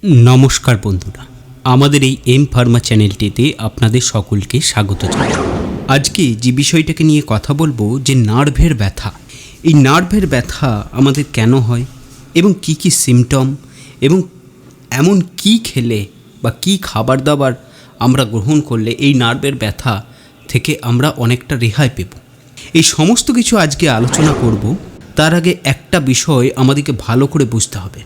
নমস্কার বন্ধুরা, আমাদের এই এম ফার্মা চ্যানেলটিতে আপনাদের সকলকে স্বাগত জানাই। আজকে যে বিষয়টাকে নিয়ে কথা বলবো যে নার্ভের ব্যথা। এই নার্ভের ব্যথা আমাদের কেন হয় এবং কি কি সিমটম এবং এমন কি খেলে বা কি খাবার দাবার আমরা গ্রহণ করলে এই নার্ভের ব্যথা থেকে আমরা অনেকটা রেহাই পেব, এই সমস্ত কিছু আজকে আলোচনা করব। তার আগে একটা বিষয় আমাদেরকে ভালো করে বুঝতে হবে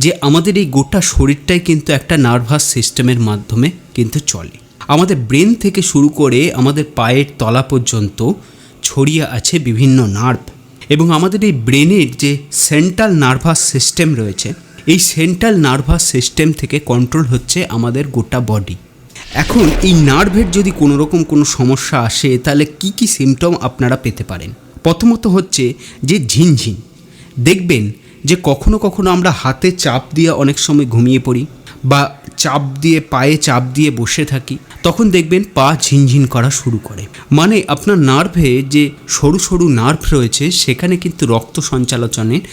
যে আমাদের এই গোটা শরীরটাই কিন্তু একটা নার্ভাস সিস্টেমের মাধ্যমে কিন্তু চলে। আমাদের ব্রেন থেকে শুরু করে আমাদের পায়ের তলা পর্যন্ত ছড়িয়ে আছে বিভিন্ন নার্ভ, এবং আমাদের এই ব্রেনের যে সেন্ট্রাল নার্ভাস সিস্টেম রয়েছে, এই সেন্ট্রাল নার্ভাস সিস্টেম থেকে কন্ট্রোল হচ্ছে আমাদের গোটা বডি। এখন এই নার্ভের যদি কোনো সমস্যা আসে তাহলে কি কি সিমটম আপনারা পেতে পারেন। প্রথমত হচ্ছে যে ঝিনঝিন। দেখবেন যে কখনো কখনো আমরা হাতে চাপ দিয়ে অনেক সময় ঘুমিয়ে পড়ি বা পায়ে চাপ দিয়ে বসে থাকি, তখন দেখবেন পা ঝিনঝিন করা শুরু করে। মানে আপনার নার্ভে যে সরু সরু নার্ভ রয়েছে সেখানে কিন্তু রক্ত সঞ্চালনের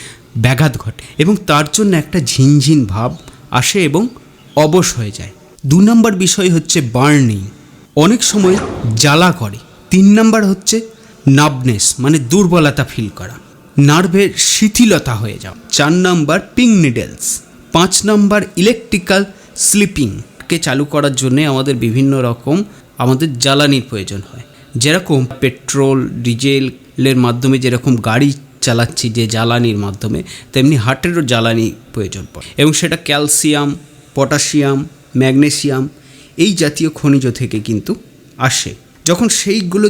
ব্যাঘাত ঘটে এবং তার জন্য একটা ঝিনঝিন ভাব আসে এবং অবশ হয়ে যায়। 2 নম্বর বিষয় হচ্ছে বার্নিং, অনেক সময় জ্বালা করে। 3 নম্বর হচ্ছে নার্ভনেস, মানে দুর্বলতা ফিল করা, নার্ভের শিথিলতা হয়ে যাও। 4 নম্বর পিং নিডলস। 5 নম্বর ইলেকট্রিক্যাল স্লিপিংকে চালু করার জন্য আমাদের বিভিন্ন রকম আমাদের জ্বালানির প্রয়োজন হয়, যেরকম পেট্রোল ডিজেলের মাধ্যমে যেরকম গাড়ি চালাচ্ছি যে জ্বালানির মাধ্যমে, তেমনি হার্টেরও জ্বালানি প্রয়োজন পড়ে, এবং সেটা ক্যালসিয়াম, পটাশিয়াম, ম্যাগনেসিয়াম এই জাতীয় খনিজ থেকে কিন্তু আসে।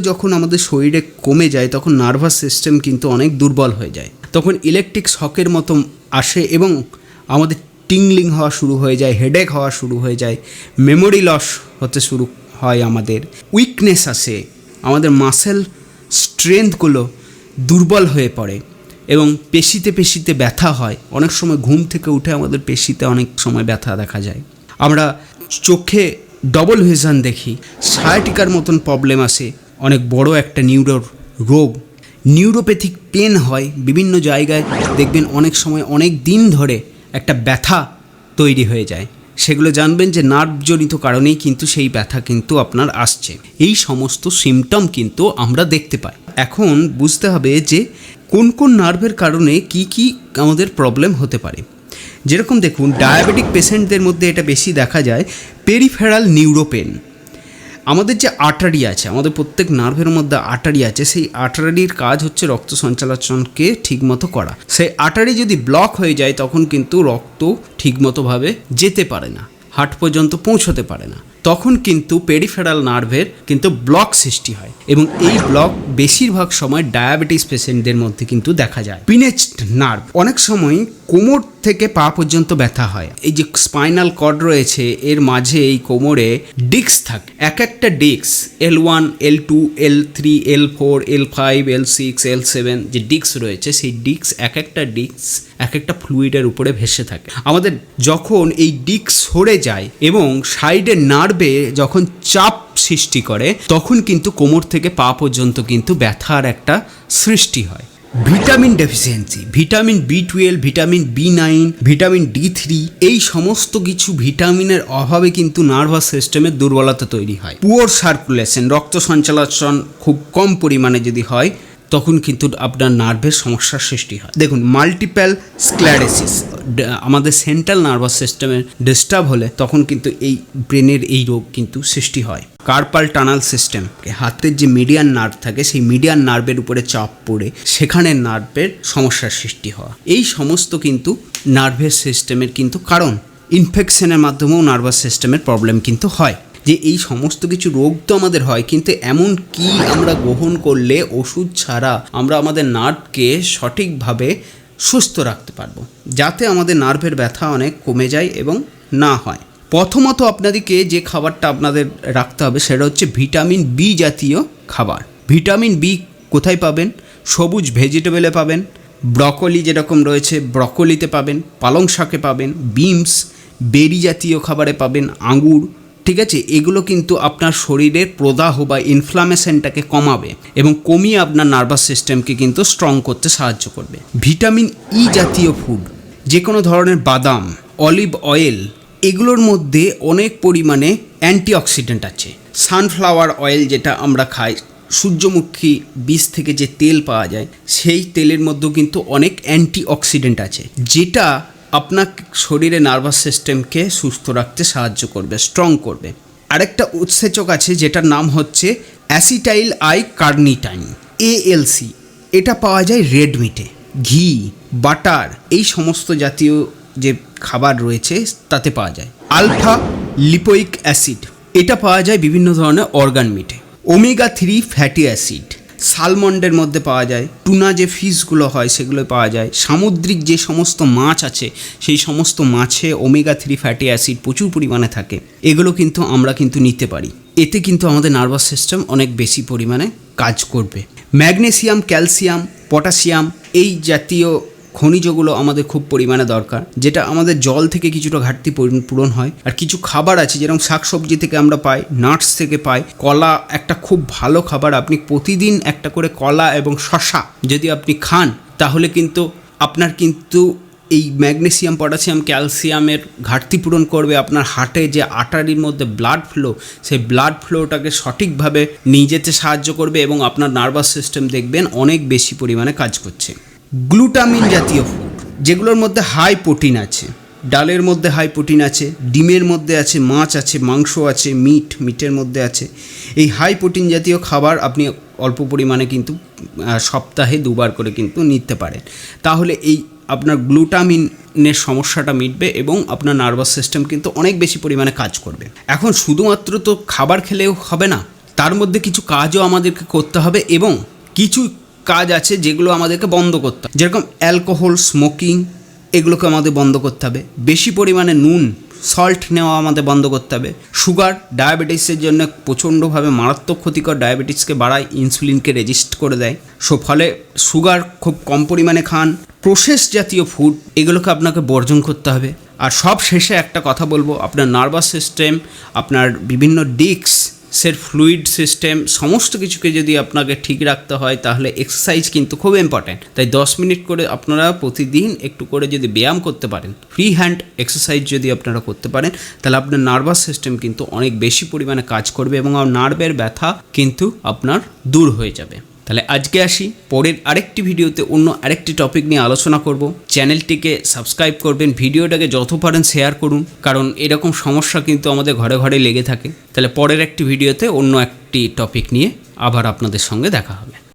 যখন আমাদের শরীরে কমে যায় তখন নার্ভাস সিস্টেম কিন্তু অনেক দুর্বল হয়ে যায়, তখন ইলেকট্রিক শকের মতো আসে এবং আমাদের টিংলিং হওয়া শুরু হয়ে যায়, হেডেক হওয়া শুরু হয়ে যায়, মেমোরি লস হতে শুরু হয়, আমাদের উইকনেস আসে, আমাদের মাসেল স্ট্রেংথগুলো দুর্বল হয়ে পড়ে এবং পেশিতে ব্যথা হয়। অনেক সময় ঘুম থেকে উঠে আমাদের পেশিতে অনেক সময় ব্যথা দেখা যায়। আমরা চোখে ডবল ভিশন দেখি, সায়াটিকার মতন প্রবলেম আসে, অনেক বড় একটা রোগ, নিউরোপ্যাথিক পেন হয় বিভিন্ন জায়গায়। দেখবেন অনেক সময় অনেক দিন ধরে একটা ব্যথা তৈরি হয়ে যায়, সেগুলো জানবেন যে নার্ভজনিত কারণেই কিন্তু সেই ব্যথা কিন্তু আপনার আসছে। এই সমস্ত সিমটম কিন্তু আমরা দেখতে পাই। এখন বুঝতে হবে যে কোন কোন নার্ভের কারণে কি আমাদের প্রবলেম হতে পারে। যেরকম দেখুন, ডায়াবেটিক পেশেন্টদের মধ্যে এটা বেশি দেখা যায়, পেরিফেরাল নিউরোপেন। আমাদের যে আর্টারি আছে, আমাদের প্রত্যেক নার্ভের মধ্যে আর্টারি আছে, সেই আর্টারির কাজ হচ্ছে রক্ত সঞ্চালনকে ঠিকমতো করা। সেই আর্টারি যদি ব্লক হয়ে যায় তখন কিন্তু রক্ত ঠিকমতোভাবে যেতে পারে না, হার্ট পর্যন্ত পৌঁছতে পারে না, তখন কিন্তু পেরিফেরাল নার্ভের কিন্তু ব্লক সৃষ্টি হয়, এবং এই ব্লক বেশিরভাগ সময় ডায়াবেটিস পেশেন্টদের মধ্যে কিন্তু দেখা যায়। পিনেজড নার্ভ, অনেক সময় কোমর থেকে পা পর্যন্ত ব্যথা হয়। এই যে স্পাইনাল কর্ড রয়েছে এর মাঝে এই কোমরে ডিস্ক থাকে, এক একটা disk L1, L2, L3, L4, L5, L6, L7 যে ডিস্ক রয়েছে, সেই ডিস্ক এক একটা ফ্লুইডের উপরে ভেসে থাকে। আমাদের যখন এই ডিস্ক সরে যায় এবং সাইডের নার্ভে যখন চাপ সৃষ্টি করে, তখন কিন্তু কোমর থেকে পা পর্যন্ত কিন্তু ব্যথার একটা সৃষ্টি হয়। Vitamin deficiency, vitamin B12, vitamin B9, vitamin D3, এই সমস্ত কিছু ভিটামিনের অভাবে কিন্তু নার্ভাস সিস্টেমের দুর্বলতা তৈরি হয়। পুয়ার সার্কুলেশন, রক্ত সঞ্চালন খুব কম পরিমাণে যদি হয় তখন কিন্তু আপনার নার্ভের সমস্যার সৃষ্টি হয়। দেখুন, মাল্টিপল স্ক্লেরোসিস, আমাদের সেন্ট্রাল নার্ভাস সিস্টেমের ডিস্টার্ব হলে তখন কিন্তু এই ব্রেনের এই রোগ কিন্তু সৃষ্টি হয়। কার্পাল টানাল সিস্টেম, হাতের যে মিডিয়ান নার্ভ থাকে সেই মিডিয়ান নার্ভের উপরে চাপ পড়ে সেখানে নার্ভের সমস্যার সৃষ্টি হওয়া, এই সমস্ত কিন্তু নার্ভের সিস্টেমের কিন্তু কারণ। ইনফেকশনের মাধ্যমেও নার্ভাস সিস্টেমের প্রবলেম কিন্তু হয়। যে এই সমস্ত কিছু রোগ তো আমাদের হয়, কিন্তু এমন কি আমরা গ্রহণ করলে ওষুধ ছাড়া আমরা আমাদের নার্ভকে সঠিকভাবে সুস্থ রাখতে পারবো, যাতে আমাদের নার্ভের ব্যথা অনেক কমে যায় এবং না হয়। প্রথমত আপনাদেরকে যে খাবারটা আপনাদের রাখতে হবে সেটা হচ্ছে ভিটামিন বি জাতীয় খাবার। ভিটামিন বি কোথায় পাবেন? সবুজ ভেজিটেবলে পাবেন, ব্রকলি যেরকম রয়েছে ব্রকলিতে পাবেন, পালং শাকে পাবেন, বিনস, বেরি জাতীয় খাবারে পাবেন, আঙুর, ঠিক আছে। এগুলো কিন্তু আপনার শরীরের প্রদাহ বা ইনফ্লামেশনটাকে কমাবে এবং কমিয়ে আপনার নার্ভাস সিস্টেমকে কিন্তু স্ট্রং করতে সাহায্য করবে। ভিটামিন ই জাতীয় ফুড, যে কোনো ধরনের বাদাম, অলিভ অয়েল, এগুলোর মধ্যে অনেক পরিমাণে অ্যান্টিঅক্সিডেন্ট আছে। সানফ্লাওয়ার অয়েল যেটা আমরা খাই, সূর্যমুখী বীজ থেকে যে তেল পাওয়া যায়, সেই তেলের মধ্যেও কিন্তু অনেক অ্যান্টিঅক্সিডেন্ট আছে, যেটা আপনার শরীরে নার্ভাস সিস্টেমকে সুস্থ রাখতে সাহায্য করবে, স্ট্রং করবে। আরেকটা উৎসেচক আছে যেটার নাম হচ্ছে অ্যাসিটাইল আই কার্নিটাইন, ALC। এটা পাওয়া যায় রেড মিটে, ঘি, বাটার, এই সমস্ত জাতীয় যে খাবার রয়েছে তাতে পাওয়া যায়। আলফা লিপোইক অ্যাসিড, এটা পাওয়া যায় বিভিন্ন ধরনের অর্গান মিটে। ওমেগা 3 ফ্যাটি অ্যাসিড সালমন্ডের মধ্যে পাওয়া যায়। টুনা যে ফিশগুলো হয় সেগুলো পাওয়া যায়। সামুদ্রিক যে সমস্ত মাছ আছে সেই সমস্ত মাছে ওমেগা 3 ফ্যাটি অ্যাসিড প্রচুর পরিমাণে থাকে। এগুলো কিন্তু আমরা কিন্তু নিতে পারি, এতে কিন্তু আমাদের নার্ভাস সিস্টেম অনেক বেশি পরিমাণে কাজ করবে। ম্যাগনেসিয়াম, ক্যালসিয়াম, পটাশিয়াম, এই জাতীয় খনিজগুলো আমাদের খুব পরিমাণে দরকার, যেটা আমাদের জল থেকে কিছুটা ঘাটতি পূরণ হয়। আর কিছু খাবার আছে যেরকম শাকসবজি থেকে আমরা পাই, নাটস থেকে পাই, কলা একটা খুব ভালো খাবার। আপনি প্রতিদিন একটা করে কলা এবং শসা যদি আপনি খান তাহলে কিন্তু আপনার কিন্তু এই ম্যাগনেসিয়াম, পটাশিয়াম, ক্যালসিয়ামের ঘাটতি পূরণ করবে। আপনার হার্টে যে আর্টারির মধ্যে ব্লাড ফ্লো, সেই ব্লাড ফ্লোটাকে সঠিকভাবে নিয়ে যেতে সাহায্য করবে এবং আপনার নার্ভাস সিস্টেম দেখবেন অনেক বেশি পরিমাণে কাজ করছে। গ্লুটামিন জাতীয় ফুড, যেগুলোর মধ্যে হাই প্রোটিন আছে, ডালের মধ্যে হাই প্রোটিন আছে, ডিমের মধ্যে আছে, মাছ আছে, মাংস আছে, মিটের মধ্যে আছে। এই হাই প্রোটিন জাতীয় খাবার আপনি অল্প পরিমাণে কিন্তু সপ্তাহে 2 বার করে কিন্তু নিতে পারেন। তাহলে এই আপনার গ্লুটামিনের সমস্যাটা মিটবে এবং আপনার নার্ভাস সিস্টেম কিন্তু অনেক বেশি পরিমাণে কাজ করবে। এখন শুধুমাত্র তো খাবার খেলেও হবে না, তার মধ্যে কিছু কাজও আমাদেরকে করতে হবে এবং কিছু কাজ আছে যেগুলো আমাদেরকে বন্ধ করতে হবে। যেরকম অ্যালকোহল, স্মোকিং, এগুলোকে আমাদের বন্ধ করতে হবে। বেশি পরিমাণে নুন, সল্ট নেওয়া আমাদের বন্ধ করতে হবে। সুগার, ডায়াবেটিসের জন্য প্রচণ্ডভাবে মারাত্মক ক্ষতিকর, ডায়াবেটিসকে বাড়ায়, ইনসুলিনকে রেজিস্ট করে দেয়। ফলে সুগার খুব কম পরিমাণে খান। প্রসেস জাতীয় ফুড, এগুলোকে আপনাকে বর্জন করতে হবে। আর সব শেষে একটা কথা বলবো, আপনার নার্ভাস সিস্টেম, আপনার বিভিন্ন ডিস্কের ফ্লুইড সিস্টেম, সমস্ত কিছুকে যদি আপনাকে ঠিক রাখতে হয় তাহলে এক্সারসাইজ কিন্তু খুব ইম্পর্ট্যান্ট। তাই 10 মিনিট করে আপনারা প্রতিদিন একটু করে যদি ব্যায়াম করতে পারেন, ফ্রি হ্যান্ড এক্সারসাইজ যদি আপনারা করতে পারেন, তাহলে আপনার নার্ভাস সিস্টেম কিন্তু অনেক বেশি পরিমাণে কাজ করবে এবং নার্ভের ব্যথা কিন্তু আপনার দূর হয়ে যাবে। তাহলে আজকে আসি, পরের আরেকটি ভিডিওতে অন্য আরেকটি টপিক নিয়ে আলোচনা করব। চ্যানেলটিকে সাবস্ক্রাইব করবেন, ভিডিওটাকে যত পারেন শেয়ার করুন, কারণ এরকম সমস্যা কিন্তু আমাদের ঘরে ঘরে লেগে থাকে। তাহলে পরের একটি ভিডিওতে অন্য একটি টপিক নিয়ে আবার আপনাদের সঙ্গে দেখা হবে।